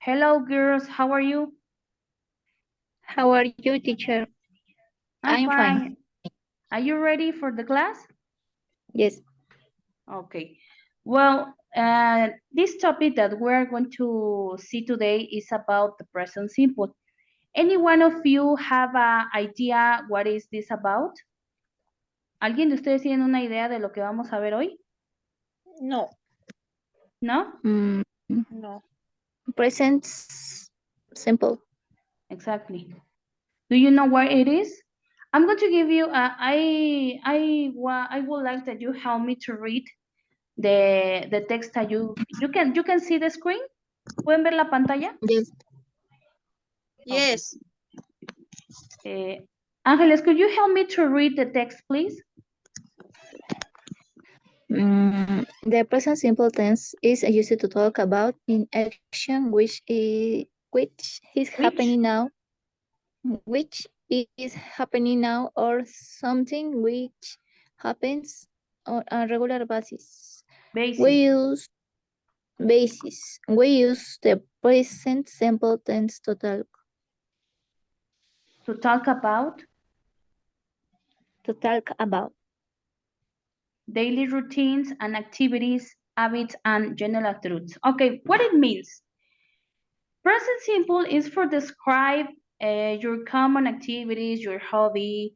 Hello, girls. How are you? How are you, teacher? I'm I'm fine. fine. Are you ready for the class? Yes. Okay. Well, this topic that we're going to see today is about the present simple. Any one of you have an idea what is this about? ¿Alguien de ustedes tiene una idea de lo que vamos a ver hoy? No, ¿No? Mm, no. present simple. Exactly. Do you know what it is? I'm going to give you. I would like that you help me to read the text that you can see the screen. ¿Pueden ver la pantalla? Yes. Yes. Ángeles, could you help me to read the text, please? The present simple tense is used to talk about in action which is happening now, which is happening now, or something which happens on a regular basis. Basis. We use the present simple tense to To talk about daily routines and activities, habits, and general truths. Okay, what it means? Present simple is for describe your common activities, your hobby,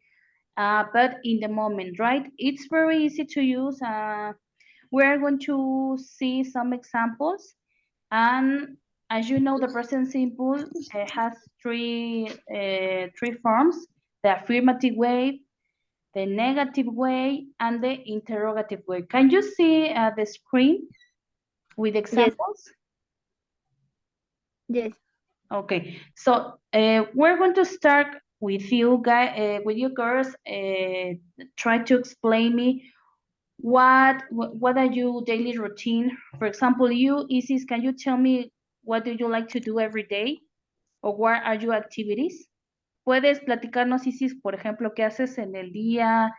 but in the moment, right? It's very easy to use. We're going to see some examples. And as you know, the present simple has three forms: the affirmative way, the negative way, and the interrogative way. Can you see the screen with examples? Yes. Okay, so we're going to start with you guys, with you girls. Try to explain me what are your daily routine. For example, you Isis, can you tell me what do you like to do every day, or what are your activities? Puedes platicarnos, Isis, por ejemplo, qué haces en el día,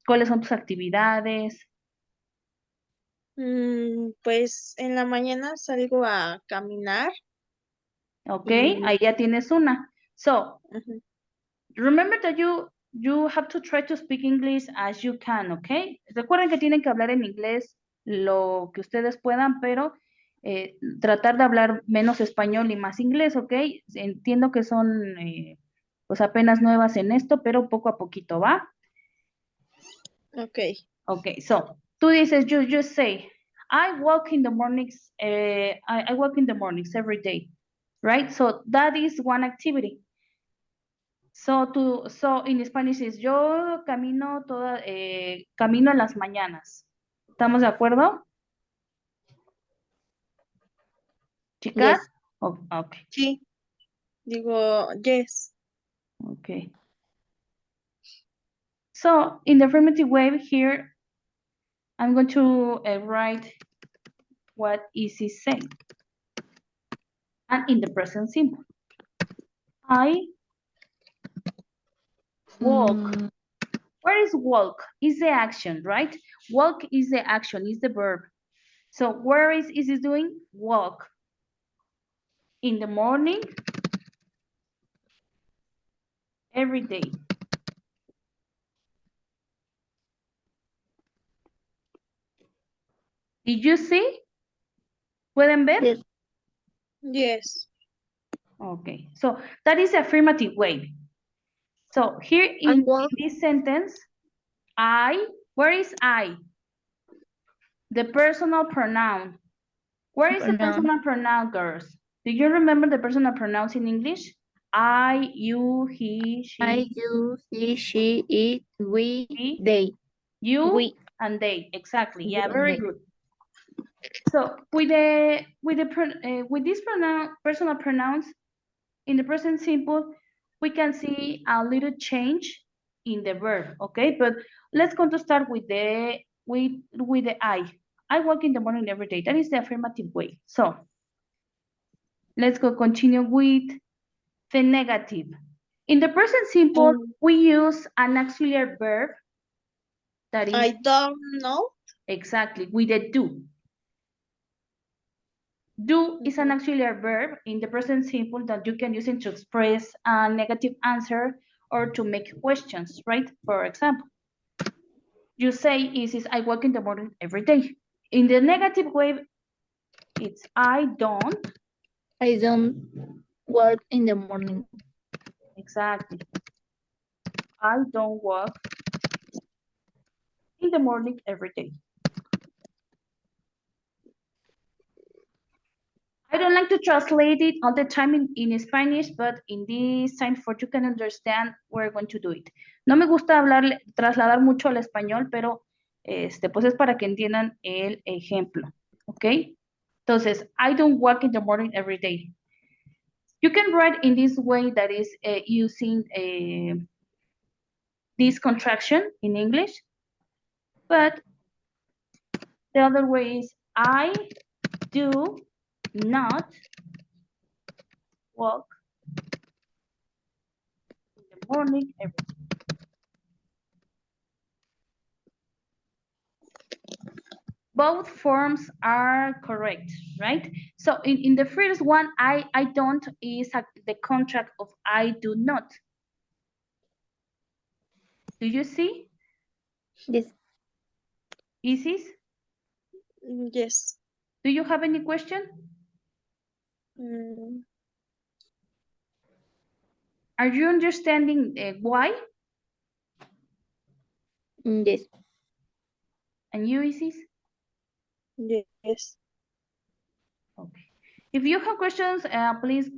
cuáles son tus actividades. Pues en la mañana salgo a caminar. Ok, Y- ahí ya tienes una. So, Ujú. remember that you have to try to speak English as you can, okay? Recuerden que tienen que hablar en inglés lo que ustedes puedan, pero tratar de hablar menos español y más inglés, ¿ok? Entiendo que son pues apenas nuevas en esto, pero poco a poquito, ¿va? Okay. Okay, so tú dices, you just say, I walk in the mornings, I walk in the mornings every day, right? So that is one activity. So in Spanish is yo camino camino en las mañanas. ¿Estamos de acuerdo? Chicas? Yes. Oh, okay. Sí. Digo, yes. Okay. So in the affirmative way here, I'm going to write what is he saying. And in the present simple, I walk. Where is walk? Is the action, right? Walk is the action, is the verb. So where is it doing? Walk. In the morning, every day. Did you see? ¿Pueden ver? Yes. Yes. Okay, so that is affirmative way. So here in this sentence, where is I? The personal pronoun. Where is the personal pronoun, girls? Do you remember the personal pronouns in English? I, you, he, she. I, you, he, she, it, we, he, they. you, We. and they. Exactly. You Yeah, and very they. good. So with these personal pronouns in the present simple, we can see a little change in the verb. Okay, but let's go to start with the I. I walk in the morning every day. That is the affirmative way. So let's go continue with the negative. In the present simple, we use an auxiliary verb that is I don't know. exactly with the do. Do is an auxiliary verb in the present simple that you can use it to express a negative answer or to make questions, right? For example, you say, Isis, I walk in the morning every day. In the negative way, it's I don't. I don't work in the morning. Exactly. I don't walk in the morning every day. I don't like to translate it all the time in Spanish, but in this time for you can understand, we're going to do it. No me gusta trasladar mucho al español, pero pues es para que entiendan el ejemplo, ¿ok? Entonces, I don't walk in the morning every day. You can write in this way that is using this contraction in English, but the other way is I do not walk in the morning every day. Both forms are correct, right? So in the first one, I don't is the contract of I do not. Do you see? Yes. Isis, Yes. do you have any question? Mm, Are you understanding why? Yes. And you, Isis? yes. Okay. If you have questions, please,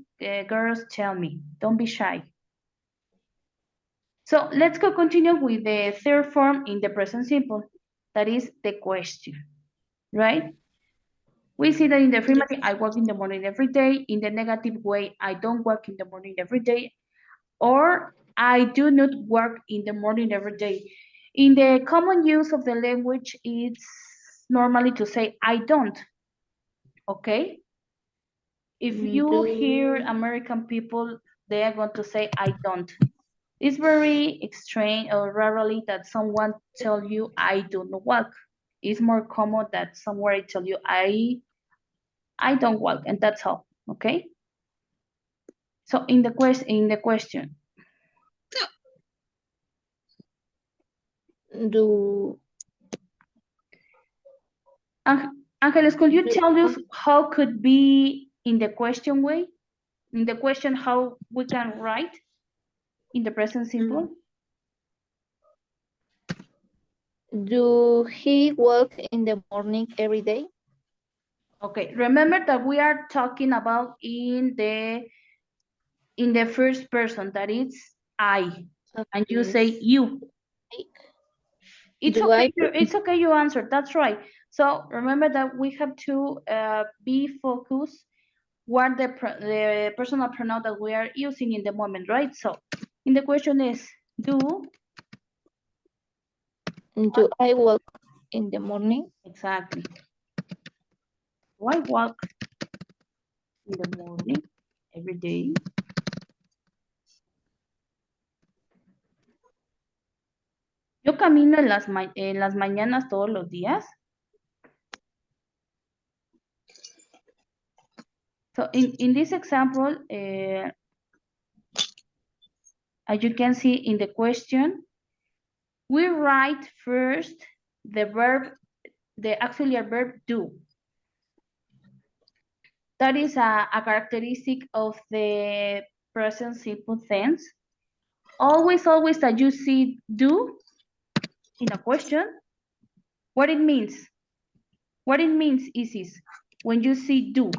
girls, tell me. Don't be shy. So let's go continue with the third form in the present simple. That is the question, right? We see that in the affirmative, I walk in the morning every day. In the negative way, I don't work in the morning every day. Or I do not work in the morning every day. In the common use of the language, it's normally to say I don't, okay? If you hear American people, they are going to say I don't. It's very strange or rarely that someone tell you I do not walk. It's more common that somewhere tell you I don't walk, and that's all. Okay. So in the question, Do Angeles, could you tell us how could be in the question way? In the question, how we can write in the present simple? do he work in the morning every day? Okay. Remember that we are talking about in the first person, that is I, and you say Yes. you. It's Do okay. I- It's okay. You answered. That's right. So remember that we have to be focused what the personal pronoun that we are using in the moment, right? So in the question is do I walk in the morning? exactly. Do I walk in the morning every day? Yo camino en las mañanas todos los días. So in this example, as you can see in the question, we write first the verb, the auxiliary verb do. That is a characteristic of the present simple tense. Always that you see do in a question, what it means. What it means is when you see do.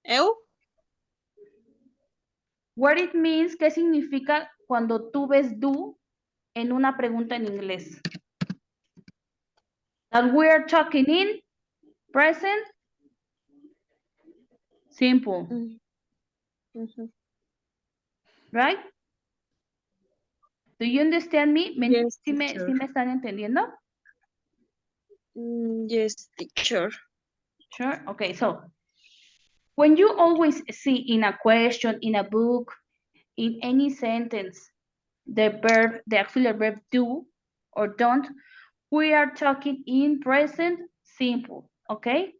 ¿Eu? What it means, ¿qué significa cuando tú ves do en una pregunta en inglés? That we are talking in present simple. Right? Do you understand me? Yes, ¿Sí me teacher. están entendiendo? Yes, teacher. Sure. Okay, so when you always see in a question, in a book, in any sentence, the auxiliary verb do or don't, We are talking in present simple, okay?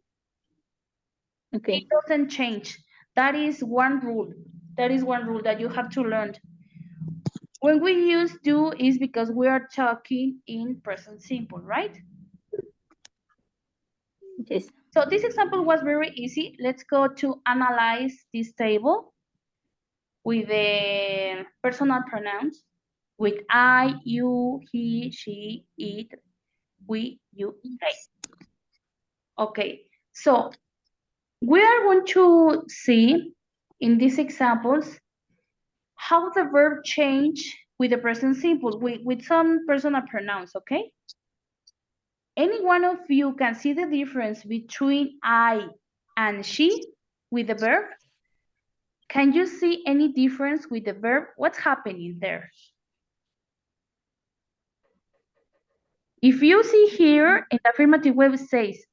Okay. It doesn't change. That is one rule. That is one rule that you have to learn. When we use do is because we are talking in present simple, right? Yes. So this example was very easy. Let's go to analyze this table with the personal pronouns with I, you, he, she, it, we, you, they. Okay, so we are going to see in these examples how the verb change with the present simple, with some personal pronouns, okay? Any one of you can see the difference between I and she with the verb? Can you see any difference with the verb? What's happening there? If you see here in the affirmative way, it says,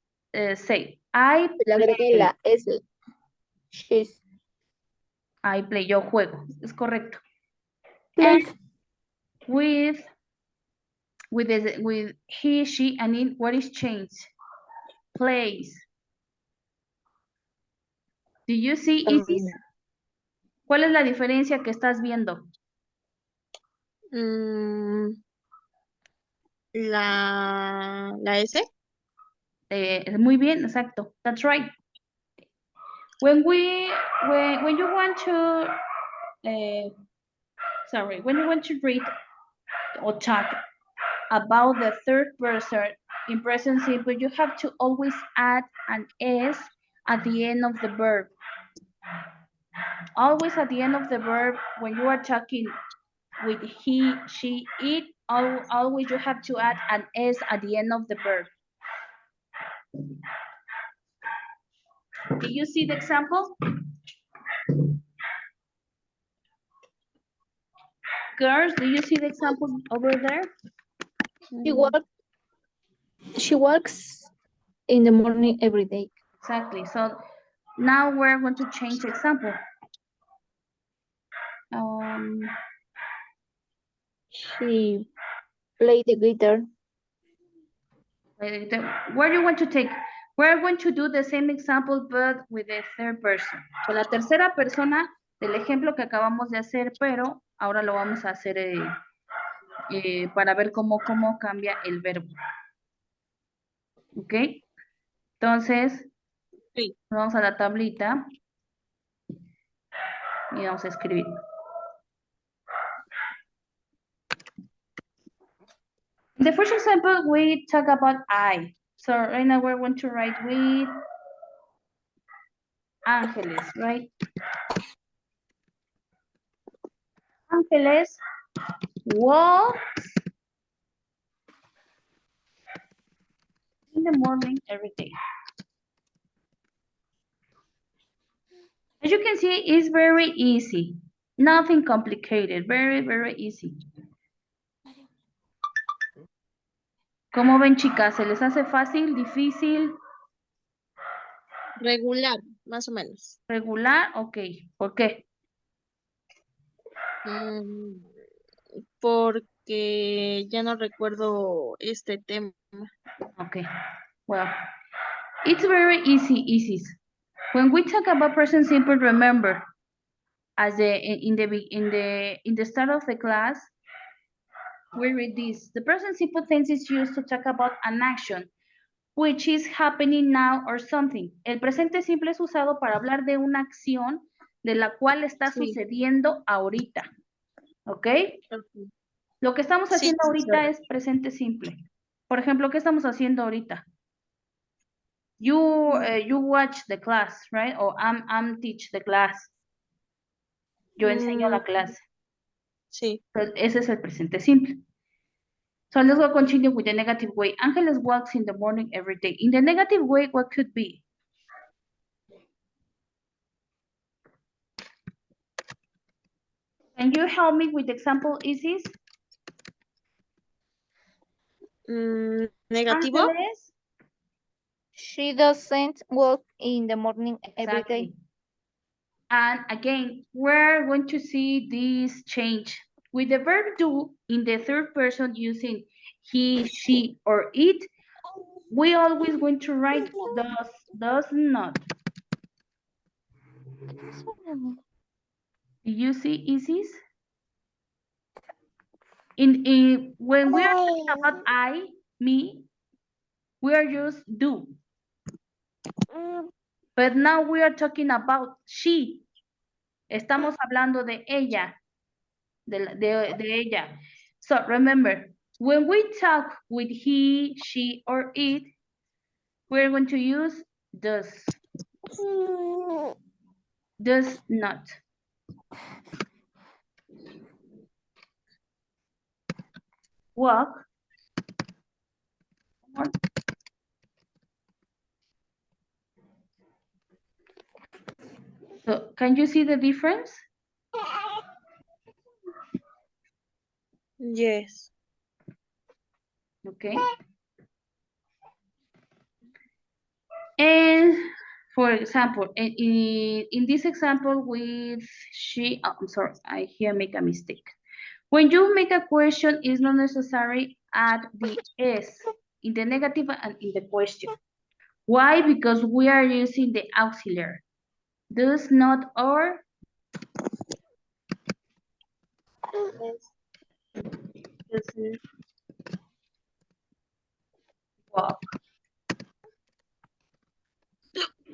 say, I Le agregué play. la S. She's. I play, yo juego. Es correcto. Plays. And with he, she, and it, what is changed? Plays. Do you see Isis? ¿Cuál es la diferencia que estás viendo? La S. Muy bien, exacto. That's right. When you want to, when you want to read or talk about the third person in present simple, you have to always add an S at the end of the verb. Always at the end of the verb, when you are talking with he, she, it, always you have to add an S at the end of the verb. Do you see the example? Girls, do you see the example over there? She works in the morning every day. Exactly. So now we're going to change the example. She played the guitar. Where do you want to take? We're going to do the same example, but with the third person. So la tercera persona del ejemplo que acabamos de hacer, pero ahora lo vamos a hacer para ver cómo cambia el verbo. ¿Ok? Entonces, Sí. vamos a la tablita y vamos a escribir. In the first example, we talk about I. So right now we're going to write with Ángeles, right? Ángeles walks in the morning every day. As you can see, it's very easy. Nothing complicated. Very, very easy. ¿Cómo ven, chicas? ¿Se les hace fácil, difícil, Regular, más o menos. regular? Ok. ¿Por qué? Porque ya no recuerdo este tema. Okay. Well, it's very easy. When we talk about present simple, remember, as in the start of the class, we read this. The present simple tense is used to talk about an action, which is happening now or something. El presente simple es usado para hablar de una acción de la cual está sucediendo ahorita. ¿Ok? Lo que estamos haciendo ahorita es presente simple. Por ejemplo, ¿qué estamos haciendo ahorita? You watch the class, right? Or I'm teach the class. Yo enseño la clase. Sí. So, ese es el presente simple. So let's go continue with the negative way. Ángeles walks in the morning every day. In the negative way, what could be? Can you help me with the example, Isis? Negativo. Ángeles. She doesn't walk in the morning every day. And again, we're going to see this change With the verb do in the third person using he, she, or it, we always going to write does not. Do you see, Isis? When we are talking about I, me, we are just do. But now we are talking about she. Estamos hablando de ella. De ella. So remember, when we talk with he, she, or it, we're going to use does. Does not. Walk. So can you see the difference? Yes. Okay. And for example, in this example with she, oh, I'm sorry, I here make a mistake. When you make a question, it's not necessary add the S in the negative and in the question. Why? Because we are using the auxiliary. Does not or doesn't walk.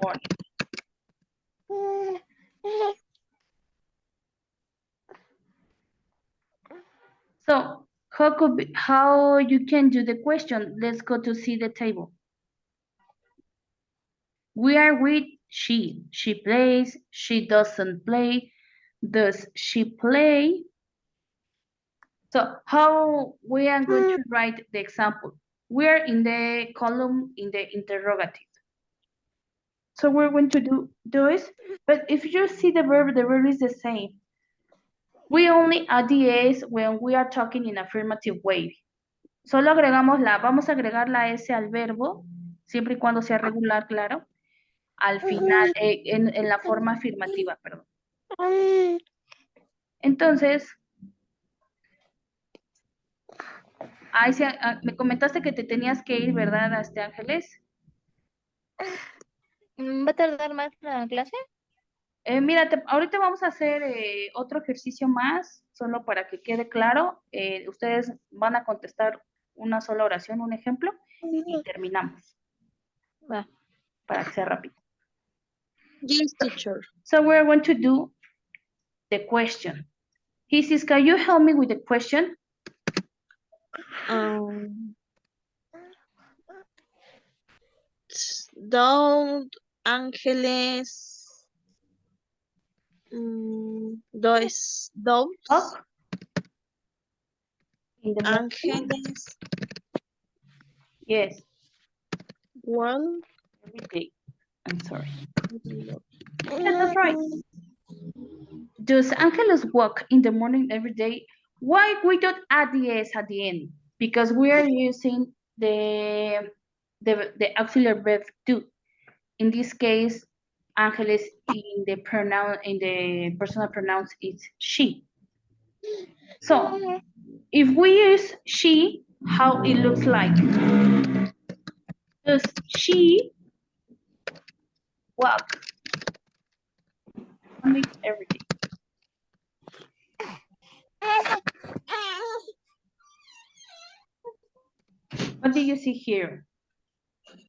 Morning. So how you can do the question? Let's go to see the table. We are with she. She plays. She doesn't play. Does she play? So how we are going to write the example? We are in the column in the interrogative. So we're going to do this, but if you see the verb is the same. We only add the S when we are talking in affirmative way. Solo agregamos vamos a agregar la S al verbo, siempre y cuando sea regular, claro, al final, en la forma afirmativa, perdón. Entonces, me comentaste que te tenías que ir, ¿verdad, Ángeles? ¿Va a tardar más la clase? Mira, ahorita vamos a hacer otro ejercicio más, solo para que quede claro. Ustedes van a contestar una sola oración, un ejemplo, y terminamos. Va. Para que sea rápido. Yes, teacher. So we're going to do the question. Isis, can you help me with the question? Don't Ángeles does Talk in the morning? Ángeles Yes, well every day. I'm sorry. Yeah, that's right. Does Angeles walk in the morning every day? Why we don't add the S at the end? Because we are using the auxiliary verb do. In this case, Angeles in the personal pronouns is she. So if we use she, how it looks like? Does she walk every day? What do you see here?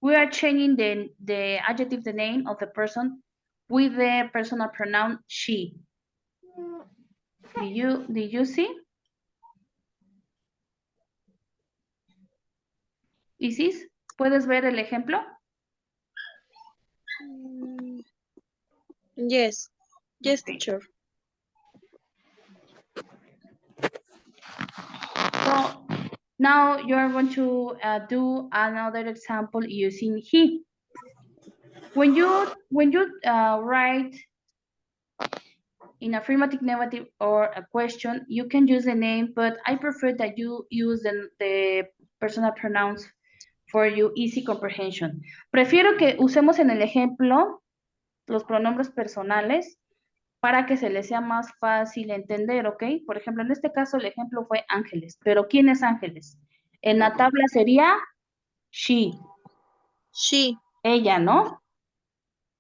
We are changing the adjective, the name of the person with the personal pronoun she. Did you see? Isis, ¿puedes ver el ejemplo? Yes. Yes, Okay. teacher. So now you are going to do another example using he. When you write in affirmative, negative, or a question, you can use the name, but I prefer that you use the personal pronouns for your easy comprehension. Prefiero que usemos en el ejemplo los pronombres personales para que se les sea más fácil entender, ¿ok? Por ejemplo, en este caso el ejemplo fue Ángeles, pero ¿quién es Ángeles? En la tabla sería she, She. ella, ¿no?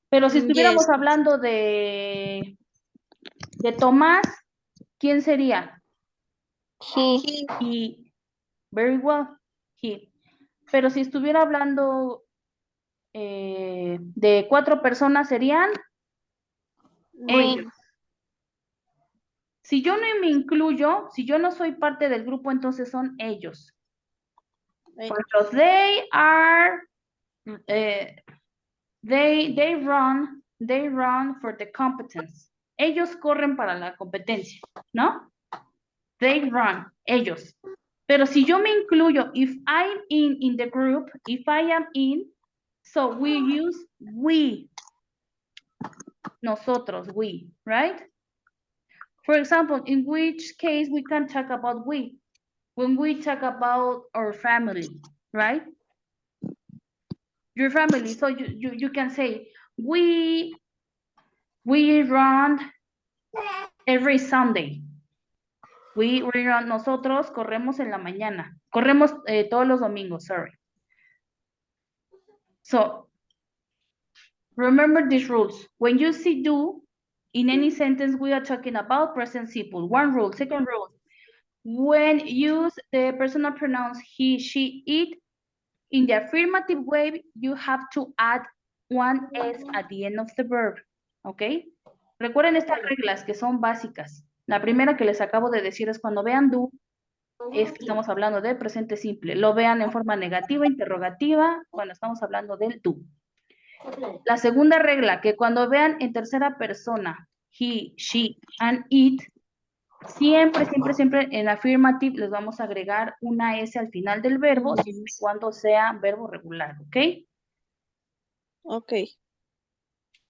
Pero si estuviéramos Yes. hablando de Tomás, ¿quién sería? He. He. He, very well, he. Pero si estuviera hablando de 4 personas, serían ellos. Si yo no me incluyo, si yo no soy parte del grupo, entonces son ellos. Por ejemplo, they run for the competence. Ellos corren para la competencia, ¿no? They run, ellos. Pero si yo me incluyo, if I'm in the group, if I am in, so we use we. Nosotros, we, right? For example, in which case we can talk about we? When we talk about our family, right? Your family, so you can say, we run every Sunday. We run, nosotros corremos en la mañana. Corremos todos los domingos, sorry. So, remember these rules. When you see do, in any sentence, we are talking about present simple. One rule. Second rule. When use the personal pronouns he, she, it, in the affirmative way, you have to add one S at the end of the verb. ¿Ok? Recuerden estas reglas que son básicas. La primera que les acabo de decir es cuando vean do, es que estamos hablando de presente simple. Lo vean en forma negativa, interrogativa, cuando estamos hablando del do. La segunda regla, que cuando vean en tercera persona, he, she, and it, siempre, siempre, siempre en affirmative les vamos a agregar una S al final del verbo, siempre y cuando sea verbo regular, ¿ok? Ok.